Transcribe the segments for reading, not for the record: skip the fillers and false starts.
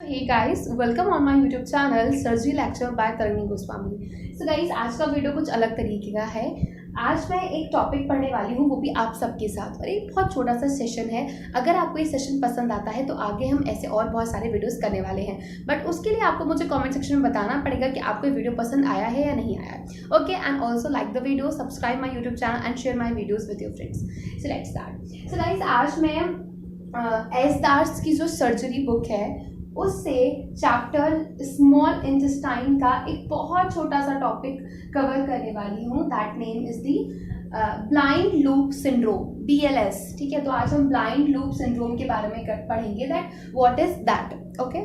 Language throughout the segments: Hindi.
Hey guys, welcome on my YouTube channel Surgery Lecture by तरंगी Goswami. So guys, आज का वीडियो कुछ अलग तरीके का है। आज मैं एक टॉपिक पढ़ने वाली हूँ, वो भी आप सबके साथ, और एक बहुत छोटा सा सेशन है। अगर आपको ये सेशन पसंद आता है तो आगे हम ऐसे और बहुत सारे वीडियोस करने वाले हैं, बट उसके लिए आपको मुझे कमेंट सेक्शन में बताना पड़ेगा कि आपको ये वीडियो पसंद आया है या नहीं आया है। Okay, and also like the video, subscribe my YouTube channel and share my videos with your friends. So let's start. So guys, आज मैं एस्टार्स की जो सर्जरी बुक है उससे चैप्टर स्मॉल इंटेस्टाइन का एक बहुत छोटा सा टॉपिक कवर करने वाली हूँ। That name is the blind loop syndrome, BLS। ठीक है, तो आज हम ब्लाइंड लूप सिंड्रोम के बारे में पढ़ेंगे, that what is that. Okay,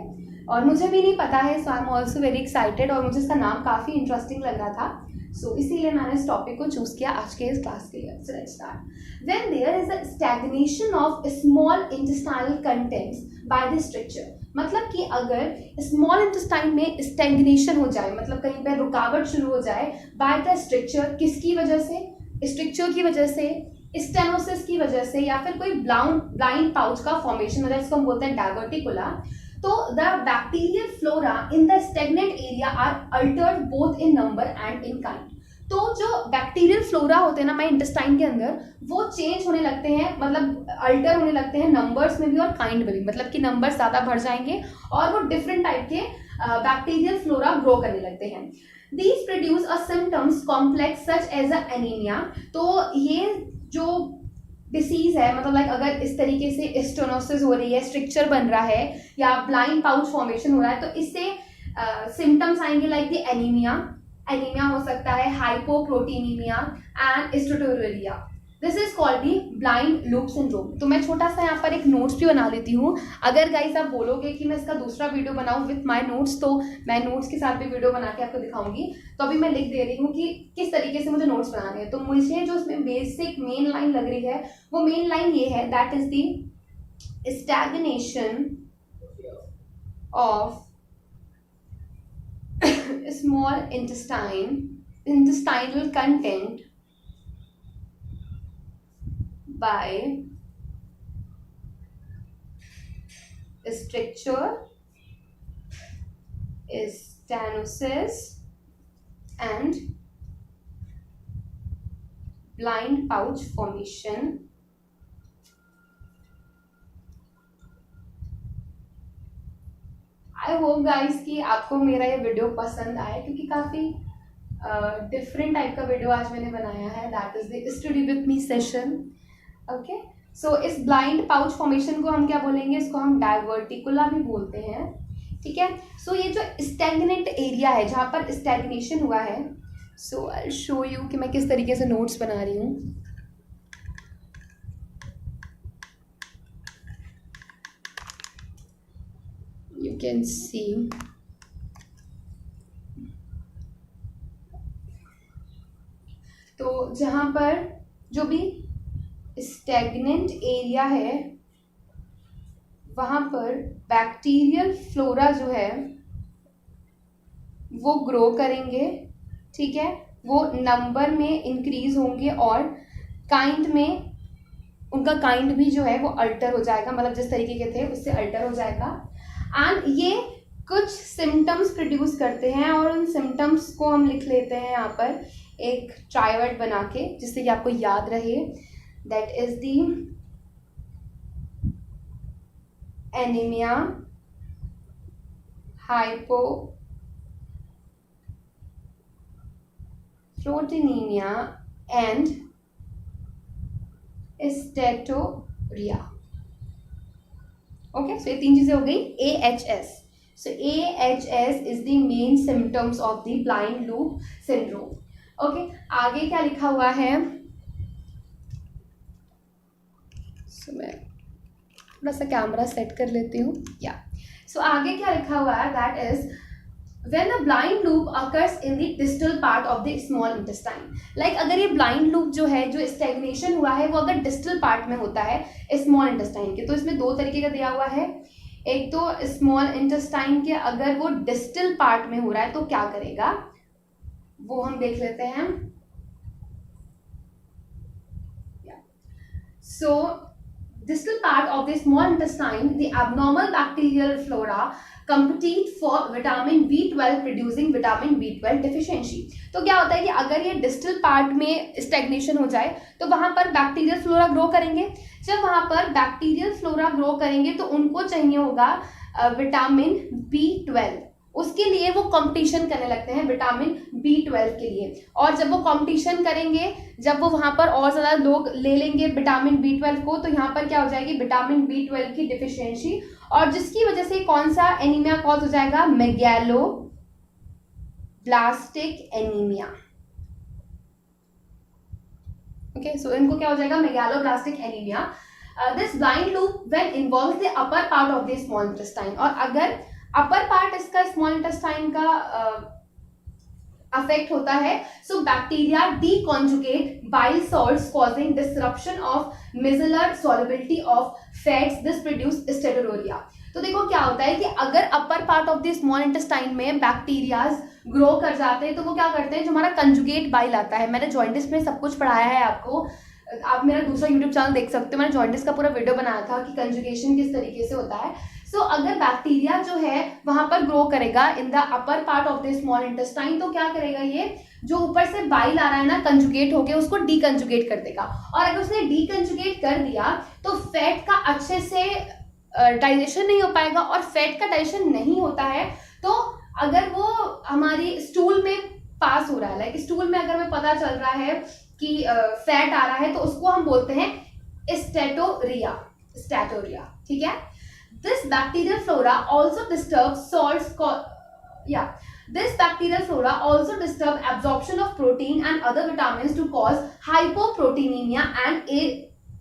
और मुझे भी नहीं पता है, so I am also very excited, और मुझे इसका नाम काफ़ी इंटरेस्टिंग लग रहा था, सो इसीलिए मैंने इस टॉपिक को चूज किया आज के इस क्लास के लिए। So let's start. When there is a stagnation of small intestinal contents by the structure, मतलब कि अगर स्मॉल इंटेस्टाइन में स्टैग्नेशन हो जाए, मतलब कहीं पर रुकावट शुरू हो जाए बाय द स्ट्रक्चर, किसकी वजह से? स्ट्रक्चर की वजह से, स्टेनोसिस की वजह से, या फिर कोई ब्लाइंड पाउच का फॉर्मेशन, मतलब इसको हम बोलते हैं डायवर्टिकुला, तो the bacterial flora in the stagnant area are altered both in number and in kind. तो जो बैक्टीरियल फ्लोरा होते हैं ना हमारे इंटेस्टाइन के अंदर, वो चेंज होने लगते हैं, मतलब अल्टर होने लगते हैं नंबर्स में भी और काइंड में भी, मतलब कि नंबर्स ज़्यादा बढ़ जाएंगे और वो डिफरेंट टाइप के बैक्टीरियल फ्लोरा ग्रो करने लगते हैं। These produce a symptoms complex such as a anemia। तो ये जो डिसीज है, मतलब लाइक अगर इस तरीके से स्टेनोसिस हो रही है, स्ट्रक्चर बन रहा है या ब्लाइंड पाउच फॉर्मेशन हो रहा है, तो इससे सिम्टम्स आएंगे लाइक द एनीमिया। एनीमिया हो सकता है, hypoproteinaemia and steatorrhoea. This is called the blind loop syndrome. तो मैं छोटा सा यहाँ पर एक नोट्स भी बना लेती हूँ। अगर गाइस आप बोलोगे कि मैं इसका दूसरा वीडियो बनाऊँ विथ माय नोट्स, तो मैं नोट्स के साथ भी वीडियो बना के आपको दिखाऊंगी। तो अभी मैं लिख दे रही हूँ कि किस तरीके से मुझे नोट्स बनाने हैं। तो मुझे जो इसमें बेसिक मेन लाइन लग रही है, वो मेन लाइन ये है, that is the stagnation of small intestinal content by stricture, stenosis and blind pouch formation। I hope guys कि आपको मेरा ये वीडियो पसंद आए, क्योंकि काफ़ी डिफरेंट टाइप का वीडियो आज मैंने बनाया है। That is the study with me session. Okay, so इस ब्लाइंड पाउच फॉर्मेशन को हम क्या बोलेंगे? इसको हम डायवर्टिकुला भी बोलते हैं। ठीक है, सो ये जो स्टैग्नेंट एरिया है, जहाँ पर स्टैग्नेशन हुआ है, सो आई शो यू कि मैं किस तरीके से नोट्स बना रही हूँ। You can see तो जहाँ पर जो भी स्टैग्नेंट एरिया है, वहाँ पर बैक्टीरियल फ्लोरा जो है वो ग्रो करेंगे। ठीक है, वो नंबर में इंक्रीज होंगे और काइंड में उनका काइंड भी जो है वो अल्टर हो जाएगा, मतलब जिस तरीके के थे उससे अल्टर हो जाएगा। एंड ये कुछ सिम्टम्स प्रोड्यूस करते हैं, और उन सिम्टम्स को हम लिख लेते हैं यहाँ पर एक ट्राइवर्ड बना के, जिससे कि आपको याद रहे। That is the anaemia, hypoproteinaemia and steatorrhoea. Okay, so ये तीन चीजें हो गई। AHS, so AHS is the main symptoms of the blind loop syndrome। Okay, आगे क्या लिखा हुआ है? सो मैं थोड़ा सा कैमरा सेट कर लेती हूँ। या सो आगे क्या लिखा हुआ है? That is when a blind loop occurs in the distal part of the small intestine। like अगर ये blind loop जो है, जो stagnation हुआ है, वो अगर distal part में होता है small intestine के, तो इसमें दो तरीके का दिया हुआ है। एक तो small intestine के अगर वो distal part में हो रहा है तो क्या करेगा, वो हम देख लेते हैं। सो distal part of the small intestine, the abnormal bacterial flora compete for vitamin B12 producing vitamin B12 deficiency. तो क्या होता है कि अगर ये डिस्टल पार्ट में स्टेग्नेशन हो जाए तो वहां पर बैक्टीरियल फ्लोरा ग्रो करेंगे. जब वहां पर बैक्टीरियल फ्लोरा ग्रो करेंगे तो उनको चाहिए होगा विटामिन B12. उसके लिए वो कंपटीशन करने लगते हैं विटामिन B12 के लिए. और जब वो कंपटीशन करेंगे, जब वो वहां पर और ज़्यादा लोग ले लेंगे विटामिन B12 को, तो यहाँ पर क्या हो जाएगी विटामिन B12 की डिफिशियंसी, और जिसकी वजह से कौन सा एनीमिया कॉज हो जाएगा, मेगैलोब्लास्टिक एनीमिया. ओके, सो इनको क्या हो जाएगा, megaloblastic anaemia. This blind loop when involves the upper part of the small intestine. और अगर अपर पार्ट इसका स्मॉल इंटेस्टाइन का अफेक्ट होता है, so bacteria deconjugate bile salts causing disruption of micellar solubility of fats. This produce steatorrhoea. तो देखो क्या होता है कि अगर upper part of the small intestine में बैक्टीरियाज ग्रो कर जाते हैं तो वो क्या करते हैं, जो हमारा कंजुगेट बाइल आता है, मैंने जॉइंटिस में सब कुछ पढ़ाया है आपको, आप मेरा दूसरा यूट्यूब चैनल देख सकते हो, मैंने जॉइंटिस का पूरा वीडियो बनाया था कि कंजुगेशन किस तरीके से होता है. सो अगर बैक्टीरिया जो है वहां पर ग्रो करेगा in the upper part of the small intestine, तो क्या करेगा, ये जो ऊपर से बाइल आ रहा है ना कंजुगेट होके, उसको डीकंजुगेट कर देगा. और अगर उसने डीकंजुगेट कर दिया तो फैट का अच्छे से डाइजेशन नहीं हो पाएगा. और फैट का डाइजेशन नहीं होता है तो अगर वो हमारी स्टूल में पास हो रहा है, लाइक स्टूल में अगर हमें पता चल रहा है कि फैट आ रहा है, तो उसको हम बोलते हैं स्टेटोरिया. ठीक है. This bacterial flora also disturbs This bacterial flora also disturb absorption of protein and other vitamins to cause hypoproteinemia and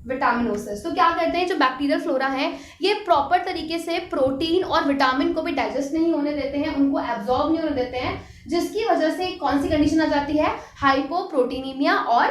vitaminosis. तो क्या करते हैं, जो बैक्टीरियल फ्लोरा है ये प्रॉपर तरीके से प्रोटीन और विटामिन को भी डाइजेस्ट नहीं होने देते हैं, उनको एब्जॉर्ब नहीं होने देते हैं, जिसकी वजह से कौन सी कंडीशन आ जाती है, हाइपोप्रोटीनीमिया और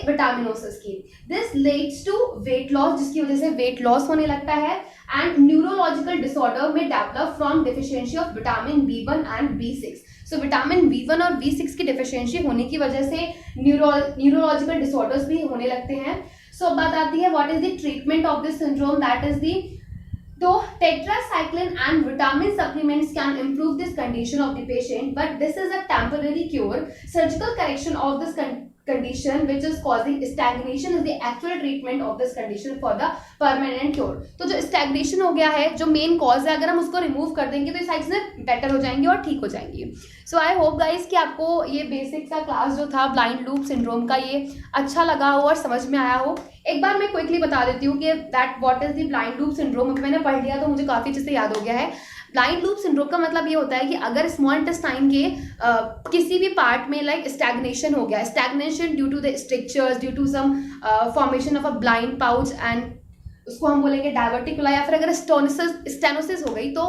विटामिनोसिस की. This leads to weight loss, जिसकी वजह से वेट लॉस होने लगता है. And neurological disorder may develop from deficiency of vitamin B1 and B6. So vitamin B1 और B6 की डिफिशियंसी होने की वजह से न्यूरोलॉजिकल डिसऑर्डर्स भी होने लगते हैं. सो अब बात आती है what is the treatment of this syndrome, that is the though tetracycline and vitamin supplements can improve this condition of the patient, but this is a temporary cure. Surgical correction of this condition which is causing stagnation is the actual treatment of this condition for the permanent cure. तो जो stagnation हो गया है, जो मेन कॉज है, अगर हम उसको रिमूव कर देंगे तो ये साइड्स में बेटर हो जाएंगी और ठीक हो जाएंगी. सो आई होप गाइज कि आपको ये बेसिक सा क्लास जो था ब्लाइंड लूप सिंड्रोम का ये अच्छा लगा हो और समझ में आया हो. एक बार मैं क्विकली बता देती हूँ कि that what is the blind loop syndrome. अभी मैंने पढ़ लिया तो मुझे काफ़ी अच्छे से याद हो गया है. ब्लाइंड लूप सिंड्रोम का मतलब ये होता है कि अगर स्मॉल इंटेस्टाइन के किसी भी पार्ट में लाइक स्टैग्नेशन हो गया, stagnation due to the structures, due to some formation of a blind pouch, and उसको हम बोलेंगे डायवर्टिकुला, या फिर अगर स्टेनोसिस हो गई तो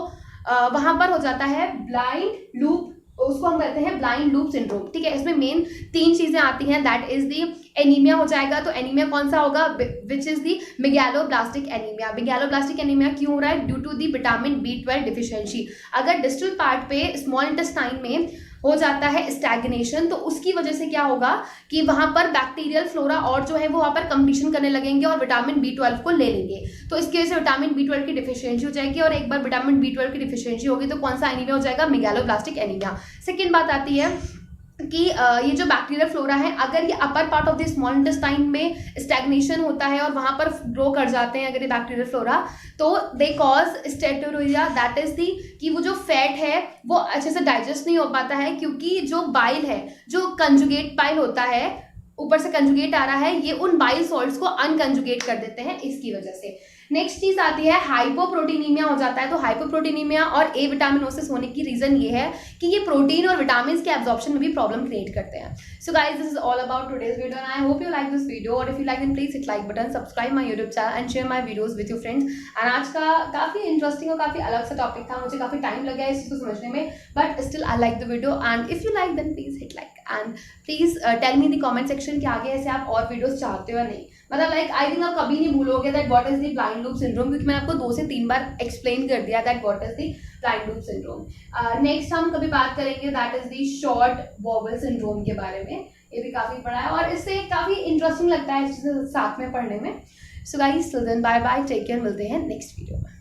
वहां पर हो जाता है ब्लाइंड लूप, उसको हम कहते हैं ब्लाइंड लूप सिंड्रोम. ठीक है. इसमें मेन 3 चीजें आती हैं, दैट इज दी एनीमिया हो जाएगा. तो एनीमिया कौन सा होगा, which is the megaloblastic anaemia. Megaloblastic anaemia क्यों हो रहा है, due to the vitamin B12 deficiency. अगर डिस्टल पार्ट पे स्मॉल इंटेस्टाइन में हो जाता है स्टैग्नेशन, तो उसकी वजह से क्या होगा कि वहां पर बैक्टीरियल फ्लोरा और जो है वो वहां पर कंपटीशन करने लगेंगे और विटामिन B12 को ले लेंगे. तो इसकी वजह से विटामिन B12 की डिफिशियंसी हो जाएगी, और एक बार विटामिन B12 की डिफिशियंसी होगी तो कौन सा एनीमिया हो जाएगा, मेगैलोब्लास्टिक एनीमिया. सेकेंड बात आती है कि ये जो बैक्टीरियल फ्लोरा है, अगर ये अपर part of the small intestine में स्टैग्नेशन होता है और वहां पर ग्रो कर जाते हैं अगर ये बैक्टीरियल फ्लोरा, तो they cause steatorrhoea. That is the कि वो जो फैट है वो अच्छे से डाइजेस्ट नहीं हो पाता है, क्योंकि जो बाइल है, जो कंजुगेट बाइल होता है, ऊपर से कंजुगेट आ रहा है, ये उन बाइल सॉल्ट्स को अनकंजुगेट कर देते हैं, इसकी वजह से. नेक्स्ट चीज आती है हाइपोप्रोटीनीमिया हो जाता है. तो हाइपोप्रोटीनीमिया और ए विटामिनोसिस होने की रीजन ये है कि ये प्रोटीन और विटामिन के एब्जॉर्प्शन में भी प्रॉब्लम क्रिएट करते हैं. So guys, this is all about today's video and I hope you like this video. और if you like then please hit like button, subscribe my YouTube channel and share my videos with your friends. And आज का काफी इंटरेस्टिंग और काफी अलग सा टॉपिक था, मुझे काफी टाइम लगा इस चीज को समझने में, but still I like the video. And if you like then please hit like and please tell me the comment section कि आगे ऐसे आप और वीडियोस चाहते हो या नहीं. मतलब लाइक आई थिंक आप कभी नहीं भूलोगे that what is the blind loop syndrome, क्योंकि मैंने आपको 2 से 3 बार एक्सप्लेन कर दिया that what is the blind loop syndrome. Next हम कभी बात करेंगे that is the short vowel syndrome के बारे में. ये भी काफी बड़ा है और इससे काफी इंटरेस्टिंग लगता है इस चीज़ साथ में पढ़ने में. So guys till then bye bye, take care, मिलते हैं नेक्स्ट वीडियो में।